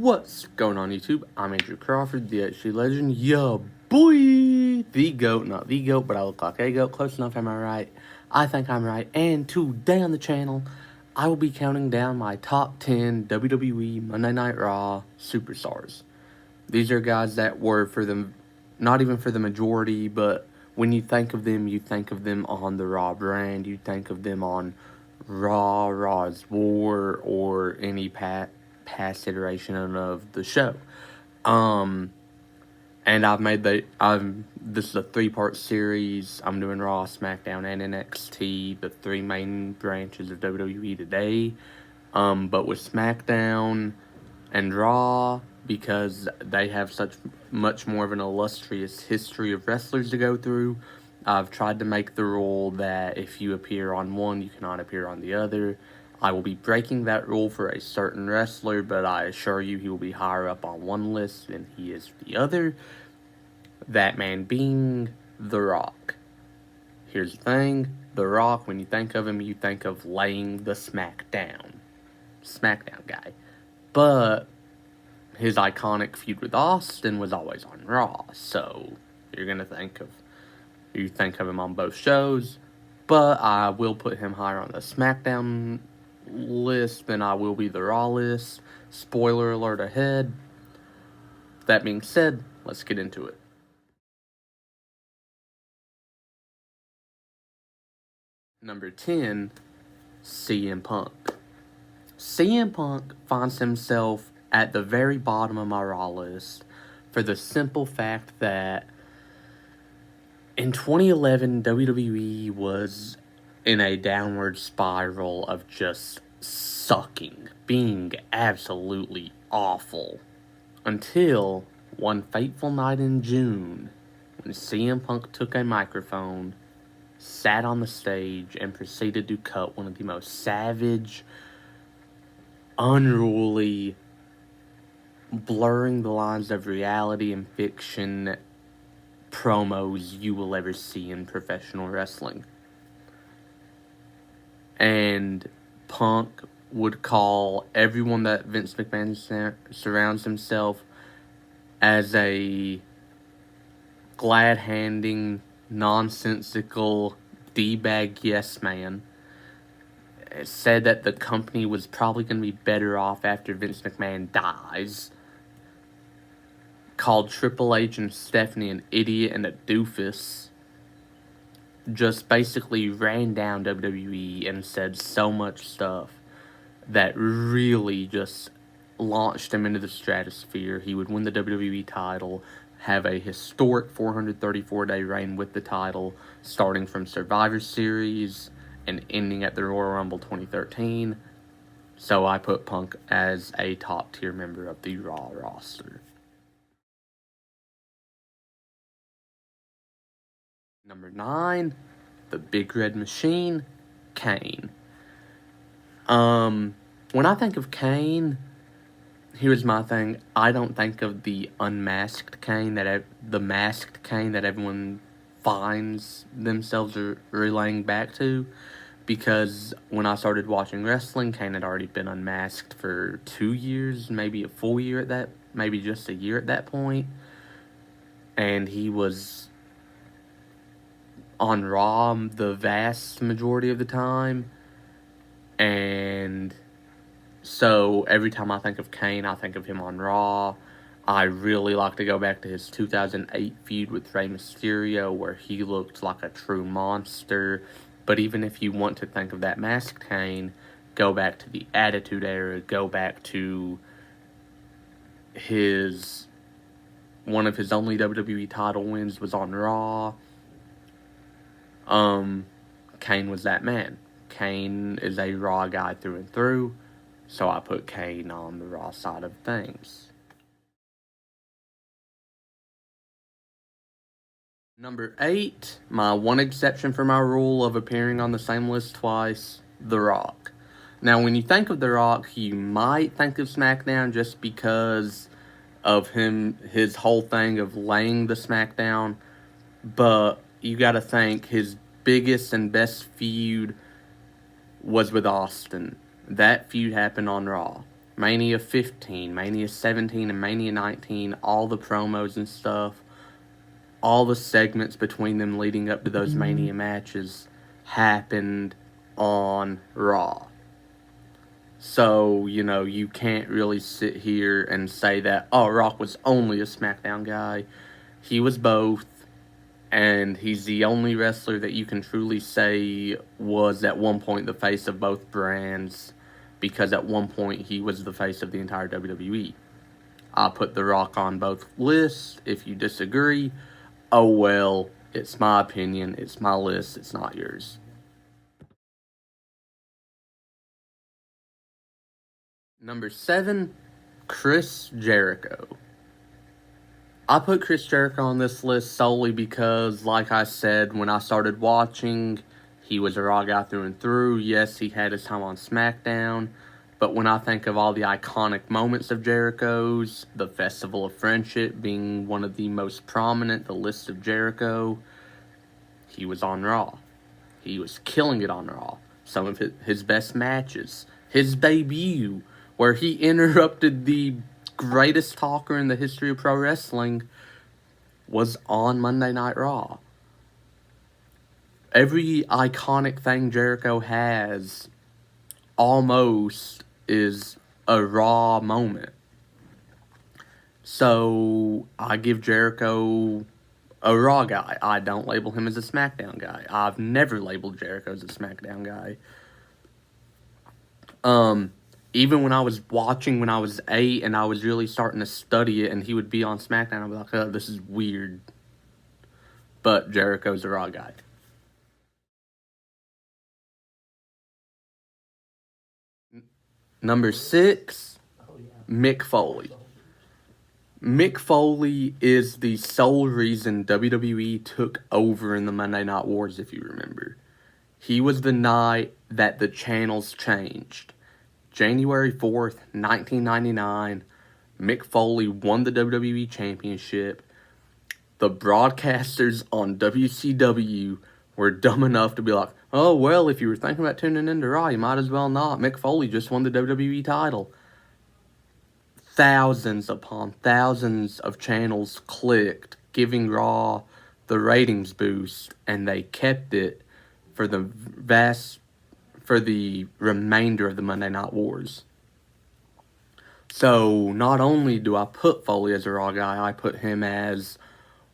What's going on YouTube? I'm Andrew Crawford, the HG Legend. Yeah, boy! The GOAT, not the GOAT, but I look like a GOAT. Close enough, am I right? I think I'm right. And today on the channel, I will be counting down my top 10 WWE Monday Night Raw superstars. These are guys that were for them, not even for the majority, but when you think of them on the Raw brand. You think of them on Raw, Raw's War, or any past iteration of the show. And this is a 3-part series. I'm doing Raw, SmackDown, and NXT, the 3 main branches of WWE today. But with SmackDown and Raw, because they have such much more of an illustrious history of wrestlers to go through, I've tried to make the rule that if you appear on one, you cannot appear on the other. I will be breaking that rule for a certain wrestler, but I assure you he will be higher up on one list than he is the other. That man being The Rock. Here's the thing, The Rock, when you think of him, you think of laying the SmackDown guy. But his iconic feud with Austin was always on Raw, so you think of him on both shows. But I will put him higher on the SmackDown list than I will be the Raw list. Spoiler alert ahead. That being said, let's get into it. Number 10, CM Punk. CM Punk finds himself at the very bottom of my Raw list for the simple fact that in 2011, WWE was in a downward spiral of just sucking, being absolutely awful. Until one fateful night in June, when CM Punk took a microphone, sat on the stage, and proceeded to cut one of the most savage, unruly, blurring the lines of reality and fiction promos you will ever see in professional wrestling. And Punk would call everyone that Vince McMahon surrounds himself as a glad-handing, nonsensical, D-bag yes man. It said that the company was probably going to be better off after Vince McMahon dies. Called Triple H and Stephanie an idiot and a doofus. Just basically ran down WWE and said so much stuff that really just launched him into the stratosphere. He would win the WWE title, have a historic 434-day reign with the title, starting from Survivor Series and ending at the Royal Rumble 2013. So I put Punk as a top-tier member of the Raw roster. Number 9, the Big Red Machine, Kane. When I think of Kane, here's my thing. I don't think of the unmasked Kane, the masked Kane that everyone finds themselves relaying back to. Because when I started watching wrestling, Kane had already been unmasked for 2 years, maybe a full year maybe just a year at that point. And he was on Raw the vast majority of the time. And so every time I think of Kane, I think of him on Raw. I really like to go back to his 2008 feud with Rey Mysterio, where he looked like a true monster. But even if you want to think of that masked Kane, go back to the Attitude Era, go back to one of his only WWE title wins was on Raw. Kane was that man. Kane is a Raw guy through and through, so I put Kane on the Raw side of things. Number 8, my one exception for my rule of appearing on the same list twice, The Rock. Now, when you think of The Rock, you might think of SmackDown just because of his whole thing of laying the SmackDown, but you gotta think his biggest and best feud was with Austin. That feud happened on Raw. Mania 15, Mania 17, and Mania 19, all the promos and stuff, all the segments between them leading up to those Mania matches happened on Raw. So, you can't really sit here and say that, Rock was only a SmackDown guy. He was both, and he's the only wrestler that you can truly say was at one point the face of both brands, because at one point he was the face of the entire WWE. I put The Rock on both lists. If you disagree, oh well, it's my opinion, it's my list, it's not yours. Number 7, Chris Jericho. I put Chris Jericho on this list solely because, like I said, when I started watching, he was a Raw guy through and through. Yes, he had his time on SmackDown, but when I think of all the iconic moments of Jericho's, the Festival of Friendship being one of the most prominent, the list of Jericho, he was on Raw. He was killing it on Raw. Some of his best matches. His debut, where he interrupted the greatest talker in the history of pro wrestling, was on Monday Night Raw. Every iconic thing Jericho has almost is a Raw moment. So I give Jericho a Raw guy. I don't label him as a SmackDown guy. I've never labeled Jericho as a SmackDown guy. Even when I was watching when I was 8 and I was really starting to study it and he would be on SmackDown, I'd be like, oh, this is weird. But Jericho's a Raw guy. Number 6, Mick Foley. Mick Foley is the sole reason WWE took over in the Monday Night Wars, if you remember. He was the night that the channels changed. January 4th, 1999, Mick Foley won the WWE Championship. The broadcasters on WCW were dumb enough to be like, oh, well, if you were thinking about tuning into Raw, you might as well not. Mick Foley just won the WWE title. Thousands upon thousands of channels clicked, giving Raw the ratings boost, and they kept it for the remainder of the Monday Night Wars. So, not only do I put Foley as a Raw guy, I put him as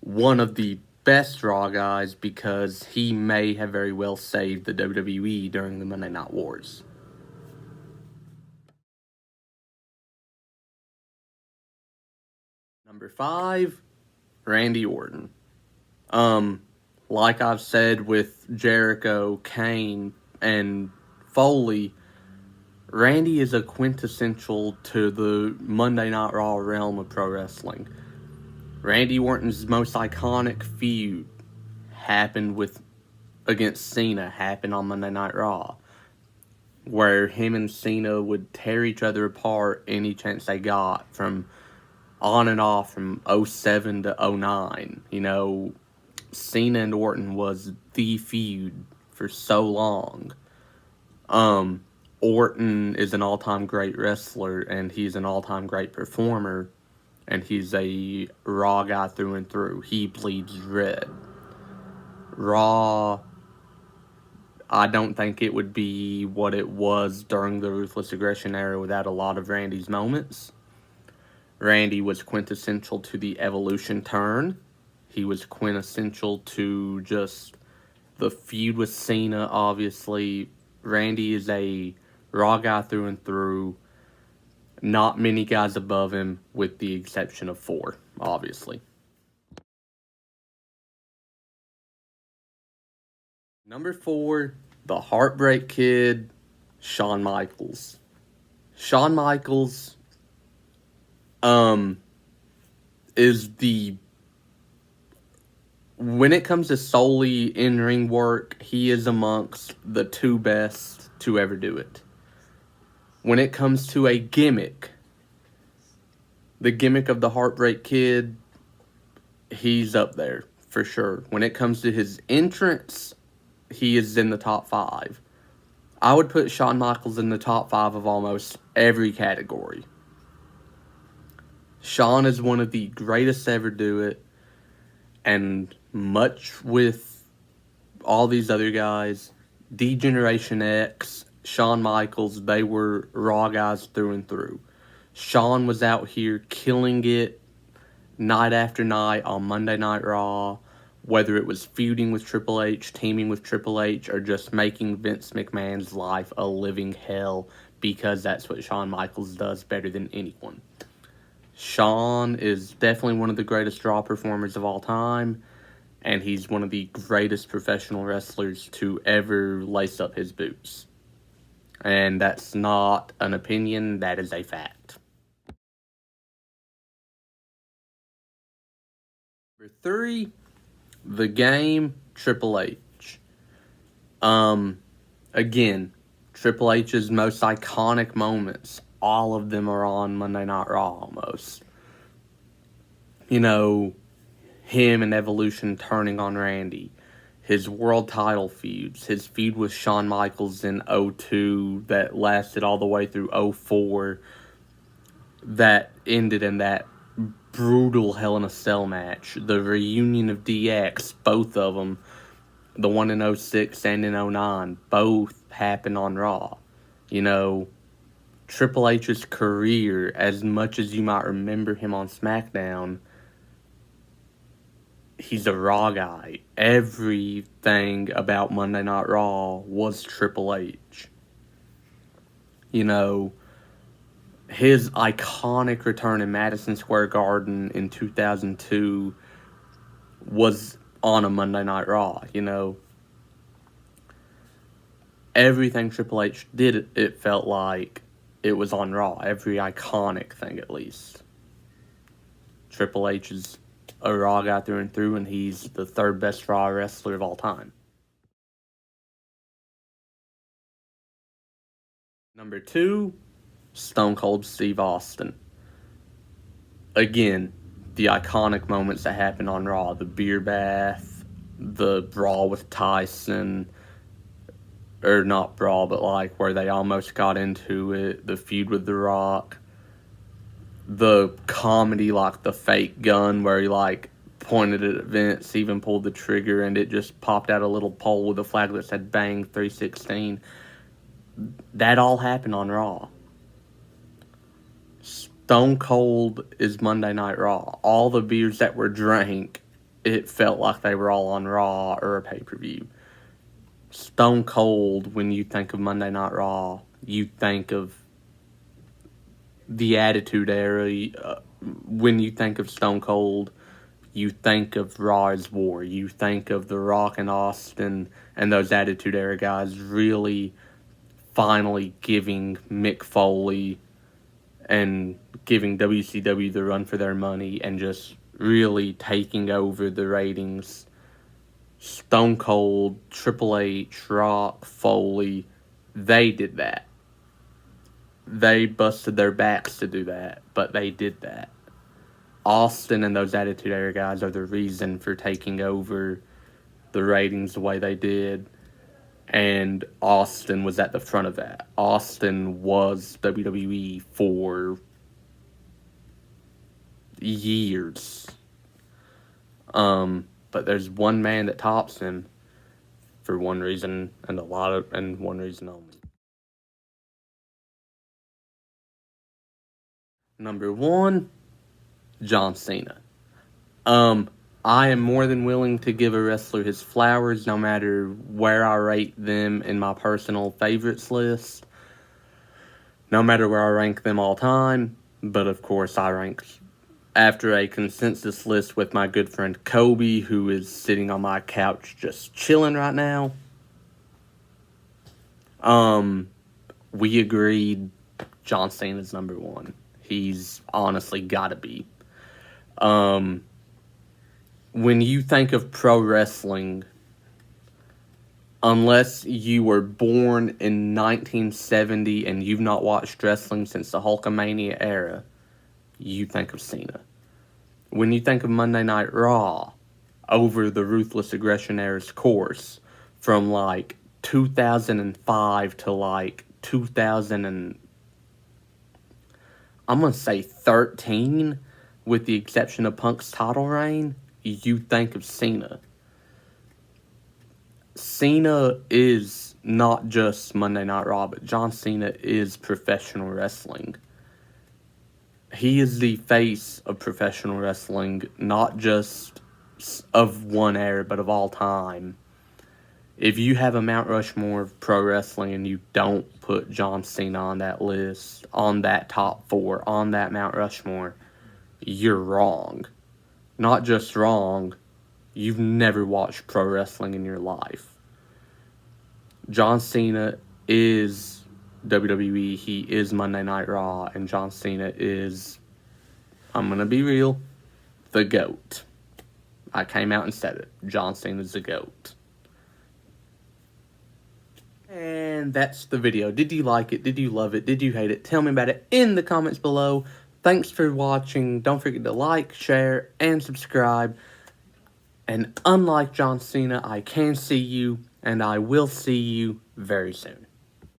one of the best Raw guys because he may have very well saved the WWE during the Monday Night Wars. Number 5, Randy Orton. Like I've said with Jericho, Kane, and Foley, Randy is a quintessential to the Monday Night Raw realm of pro wrestling. Randy Orton's most iconic feud against Cena happened on Monday Night Raw, where him and Cena would tear each other apart any chance they got from on and off from 07 to 09. Cena and Orton was the feud for so long. Orton is an all-time great wrestler, and he's an all-time great performer, and he's a Raw guy through and through. He bleeds red. Raw, I don't think it would be what it was during the Ruthless Aggression era without a lot of Randy's moments. Randy was quintessential to the Evolution turn. He was quintessential to just the feud with Cena, obviously. Randy is a Raw guy through and through. Not many guys above him, with the exception of 4, obviously. Number 4, the Heartbreak Kid, Shawn Michaels. Shawn Michaels is when it comes to solely in-ring work, he is amongst the 2 best to ever do it. When it comes to a gimmick, the gimmick of the Heartbreak Kid, he's up there for sure. When it comes to his entrance, he is in the top 5. I would put Shawn Michaels in the top 5 of almost every category. Shawn is one of the greatest to ever do it, and much with all these other guys, D-Generation X, Shawn Michaels, they were Raw guys through and through. Shawn was out here killing it night after night on Monday Night Raw, whether it was feuding with Triple H, teaming with Triple H, or just making Vince McMahon's life a living hell, because that's what Shawn Michaels does better than anyone. Shawn is definitely one of the greatest Raw performers of all time, and he's one of the greatest professional wrestlers to ever lace up his boots. And that's not an opinion, that is a fact. Number 3, The Game, Triple H. Again, Triple H's most iconic moments, all of them are on Monday Night Raw almost. You know, him and Evolution turning on Randy, his world title feuds, his feud with Shawn Michaels in 2002 that lasted all the way through 2004, that ended in that brutal Hell in a Cell match, the reunion of DX, both of them, the one in 2006 and in 2009, both happened on Raw. You know, Triple H's career, as much as you might remember him on SmackDown, he's a Raw guy. Everything about Monday Night Raw was Triple H. You know, his iconic return in Madison Square Garden in 2002 was on a Monday Night Raw, you know. Everything Triple H did, it felt like it was on Raw. Every iconic thing, at least. Triple H is a Raw guy through and through, and he's the 3rd best Raw wrestler of all time. Number 2, Stone Cold Steve Austin. Again, the iconic moments that happened on Raw. The beer bath, the brawl with Tyson, or not brawl, but like where they almost got into it, the feud with The Rock, the comedy like the fake gun where he like pointed it at Vince, even pulled the trigger and it just popped out a little pole with a flag that said Bang 316. That all happened on Raw. Stone Cold is Monday Night Raw. All the beers that were drank, it felt like they were all on Raw or a pay-per-view. Stone Cold, when you think of Monday Night Raw, you think of the Attitude Era. When you think of Stone Cold, you think of Raw's War. You think of The Rock and Austin and those Attitude Era guys really finally giving Mick Foley and giving WCW the run for their money and just really taking over the ratings. Stone Cold, Triple H, Rock, Foley, they did that. They busted their backs to do that, but they did that. Austin and those Attitude Era guys are the reason for taking over the ratings the way they did. And Austin was at the front of that. Austin was WWE for years. But there's one man that tops him for one reason and one reason only. Number 1, John Cena. I am more than willing to give a wrestler his flowers no matter where I rate them in my personal favorites list. No matter where I rank them all time. But of course I rank after a consensus list with my good friend Kobe, who is sitting on my couch just chilling right now. We agreed John Cena's number 1. He's honestly gotta be. When you think of pro wrestling, unless you were born in 1970 and you've not watched wrestling since the Hulkamania era, you think of Cena. When you think of Monday Night Raw, over the Ruthless Aggression era's course, from like 2005 to like 2000 and I'm going to say 13, with the exception of Punk's title reign, you think of Cena. Cena is not just Monday Night Raw, but John Cena is professional wrestling. He is the face of professional wrestling, not just of one era, but of all time. If you have a Mount Rushmore of pro wrestling and you don't put John Cena on that list, on that top 4, on that Mount Rushmore, you're wrong. Not just wrong, you've never watched pro wrestling in your life. John Cena is WWE, he is Monday Night Raw, and John Cena is, I'm going to be real, the GOAT. I came out and said it. John Cena's the GOAT. And that's the video. Did you like it? Did you love it? Did you hate it? Tell me about it in the comments below. Thanks for watching. Don't forget to like, share, and subscribe. And unlike John Cena, I can see you, and I will see you very soon.